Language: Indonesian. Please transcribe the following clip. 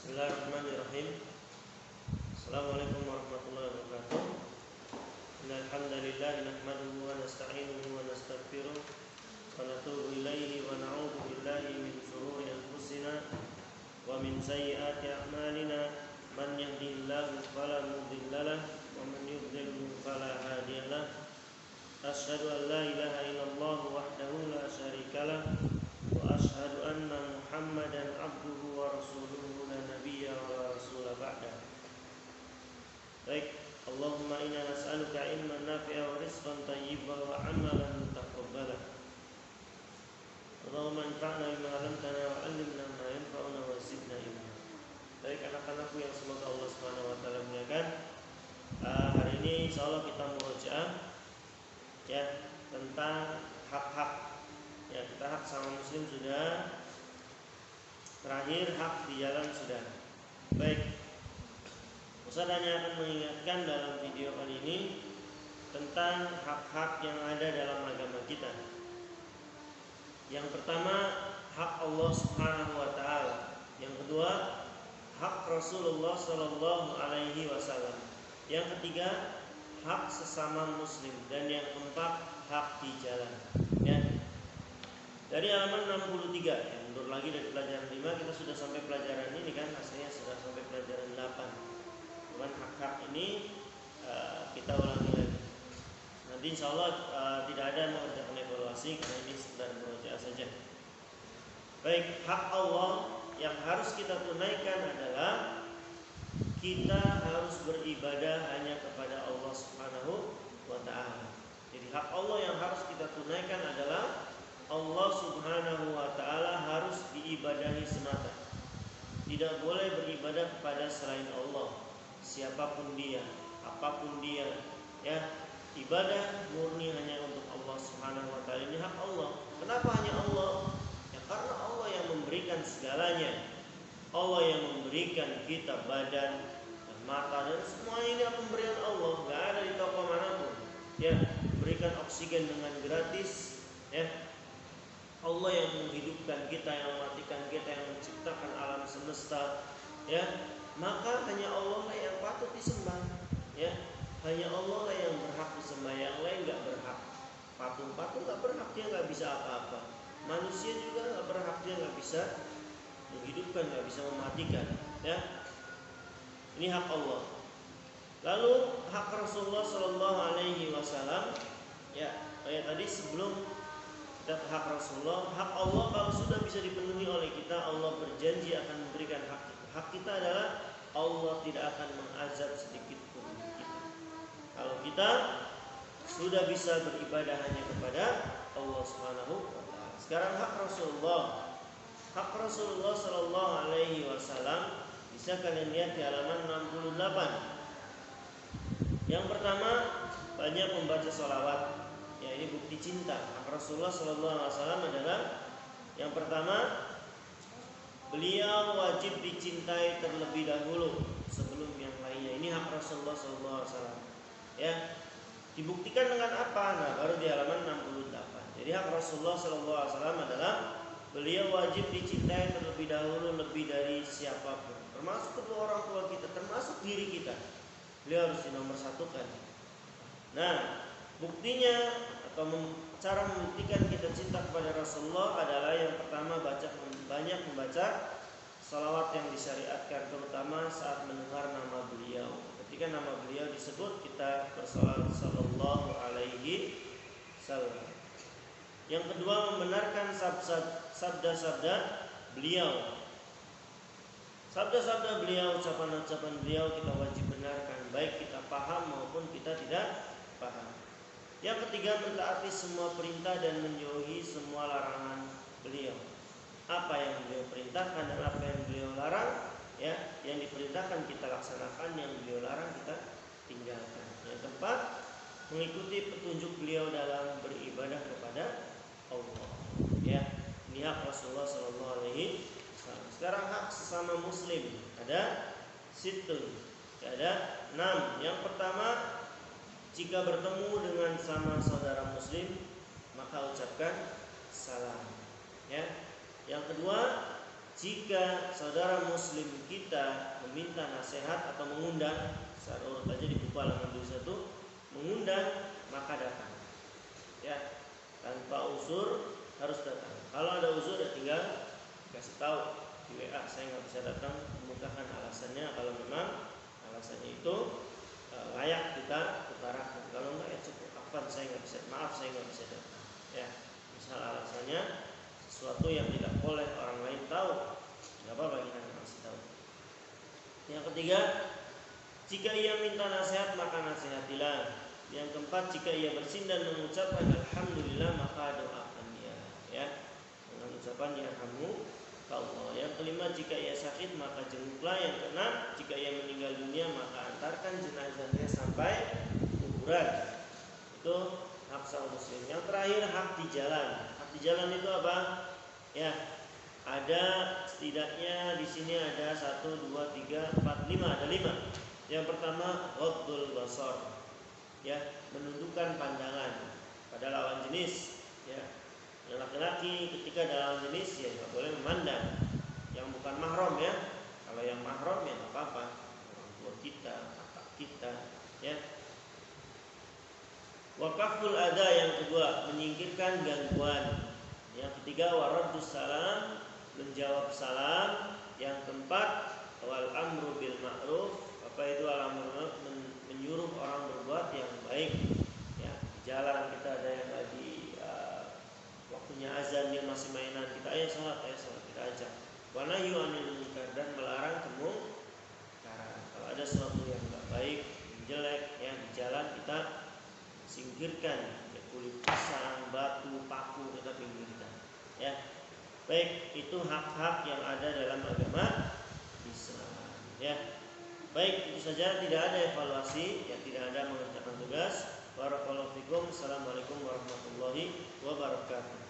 Bismillahirrahmanirrahim. Assalamualaikum warahmatullahi wabarakatuh. Innal hamdalillah nahmaduhu wa nasta'inuhu wa nastaghfiruh wa natubu ilaihi wa na'udzu billahi min shururi anfusina wa min sayyiati a'malina. Man yahdihillahu fala mudilla lahu wa man yudlil fala hadiya lahu. Asyhadu an la ilaha illallah wahdahu la syarika lahu wa asyhadu anna Muhammadan abduhu wa rasuluhu la nabiyya wa rasula ba'da. Baik, Allahumma inna nas'aluka ilman nafi'a wa rizqan thayyiban wa amalan mutaqabbala. Allahumma anfa'na bima 'allamtana wa 'allimna ma yanfa'una wa zidna ilma. Baik anak-anakku yang semoga Allah Subhanahu wa taala muliakan. Hari ini insyaallah kita murojaah ya tentang hak-hak. Ya, kita hak sama muslim sudah, terakhir hak di jalan sudah. Baik, Ustaz hanya akan mengingatkan dalam video kali ini tentang hak-hak yang ada dalam agama kita. Yang pertama, hak Allah Subhanahu wa taala. Yang kedua, hak Rasulullah sallallahu alaihi wasallam. Yang ketiga, hak sesama muslim, dan yang keempat, hak di jalan. Ya. Dari halaman 63, ya, mundur lagi dari pelajaran 5 kita sudah sampai pelajaran ini kan, aslinya sudah sampai pelajaran 8. Cuman hak-hak ini kita ulangi lagi. Nanti insya Allah tidak ada mengerjakan evaluasi karena ini sekedar murojaah saja. Baik, hak Allah yang harus kita tunaikan adalah kita harus beribadah hanya kepada Allah Subhanahu wa taala. Jadi hak Allah yang harus kita tunaikan adalah Allah Subhanahu wa taala harus diibadahi semata. Tidak boleh beribadah kepada selain Allah, siapapun dia, apapun dia, ya. Ibadah murni hanya untuk Allah Subhanahu wa taala. Ini hak Allah. Kenapa hanya Allah? Ya karena Allah yang memberikan segalanya. Allah yang memberikan kita badan dan mata dan semua ini pemberian Allah, enggak ada di toko manapun. Ya, berikan oksigen dengan gratis, ya. Allah yang menghidupkan kita, yang mematikan kita, yang menciptakan alam semesta, ya. Maka hanya Allah lah yang patut disembah, ya. Hanya Allah lah yang berhak disembah, yang lain enggak berhak. Patung-patung enggak berhak, dia enggak bisa apa-apa. Manusia juga enggak berhak, dia enggak bisa menghidupkan, enggak bisa mematikan, ya. Ini hak Allah. Lalu hak Rasulullah sallallahu alaihi wasallam, ya. Kayak tadi sebelum hak Rasulullah, hak Allah kalau sudah bisa dipenuhi oleh kita, Allah berjanji akan memberikan hak kita. Hak kita adalah Allah tidak akan mengazab sedikit pun kita. Kalau kita sudah bisa beribadah hanya kepada Allah Subhanahu wa taala. Sekarang hak Rasulullah. Hak Rasulullah sallallahu alaihi wasallam bisa kalian lihat di halaman 68. Yang pertama, banyak membaca sholawat. Ya, ini bukti cinta. Hak Rasulullah SAW adalah yang pertama, beliau wajib dicintai terlebih dahulu sebelum yang lainnya. Ini hak Rasulullah SAW. Ya, dibuktikan dengan apa? Nah, baru di halaman 68. Jadi hak Rasulullah SAW adalah beliau wajib dicintai terlebih dahulu, lebih dari siapapun, termasuk kedua orang tua kita, termasuk diri kita. Beliau harus dinomorsatukan. Nah, buktinya atau cara membuktikan kita cinta kepada Rasulullah adalah yang pertama, banyak membaca salawat yang disyariatkan, terutama saat mendengar nama beliau. Ketika nama beliau disebut, kita bersalawat sallallahu alaihi wasallam. Yang kedua, membenarkan sabda-sabda beliau. Sabda-sabda beliau, ucapan-ucapan beliau kita wajib benarkan, baik kita paham maupun kita tidak paham. Yang ketiga, mentaati semua perintah dan menjauhi semua larangan beliau. Apa yang beliau perintahkan dan apa yang beliau larang, ya, yang diperintahkan kita laksanakan, yang beliau larang kita tinggalkan. Yang keempat, mengikuti petunjuk beliau dalam beribadah kepada Allah. Ya, ini hak Rasulullah sallallahu alaihi wasallam. Sekarang hak sesama muslim ada situn, ada 6. Yang pertama, jika bertemu dengan sama saudara muslim, maka ucapkan salam. Ya. Yang kedua, jika saudara muslim kita meminta nasihat atau mengundang, secara urut aja di buku halaman 21, mengundang maka datang. Ya, tanpa uzur harus datang. Kalau ada uzur ya tinggal kasih tahu di WA, saya nggak bisa datang, kemukakan alasannya. Kalau memang alasannya itu layak kita utarakan. Kalau enggak ya cukup, maaf saya nggak bisa datang. Ya, misal alasannya sesuatu yang tidak boleh orang lain tahu, nggak apa-apa kita kasih tahu. Yang ketiga, jika ia minta nasihat maka nasihatilah. Yang keempat, jika ia bersin dan mengucapkan alhamdulillah maka doakan dia, ya, dengan ucapan yarhamu Allah. Yang kelima, jika ia sakit maka jenguklah. Yang keenam, jika ia meninggal dunia maka antarkan jenazahnya sampai kuburan. Itu hak sang muslim. Yang terakhir, hak di jalan. Hak di jalan itu apa? Ya, ada setidaknya di sini ada 1, 2, 3, 4, 5, ada 5. Yang pertama, ghaddul basar, ya, menundukkan pandangan pada lawan jenis, ya. Yang laki-laki ketika ada lawan jenis ya nggak boleh memandang yang bukan mahram, ya. Kalau yang mahram ya nggak apa-apa, orang tua kita, kakak kita, ya. Wakaful ada yang kedua, menyingkirkan gangguan. Yang ketiga, waraddus salam, menjawab salam. Yang keempat, wal amru bil ma'ruf. Apa itu al amru? Menyuruh orang berbuat yang baik. Ya, di jalan kita ada yang lagi waktunya azan dia masih mainan, kita ayo sholat, kita ajak. Wa nahyu anil munkar, dan melarang kemungkaran. Kalau ada sesuatu yang enggak baik, yang jelek, ya, di jalan kita singkirkan, ya, kulit pisang, batu, paku kita pinggirkan, ya. Baik, itu hak-hak yang ada dalam agama Islam, ya. Baik, itu saja, tidak ada evaluasi, ya, tidak ada mengerjakan tugas. Barakallahu fikum. Assalamualaikum warahmatullahi wabarakatuh.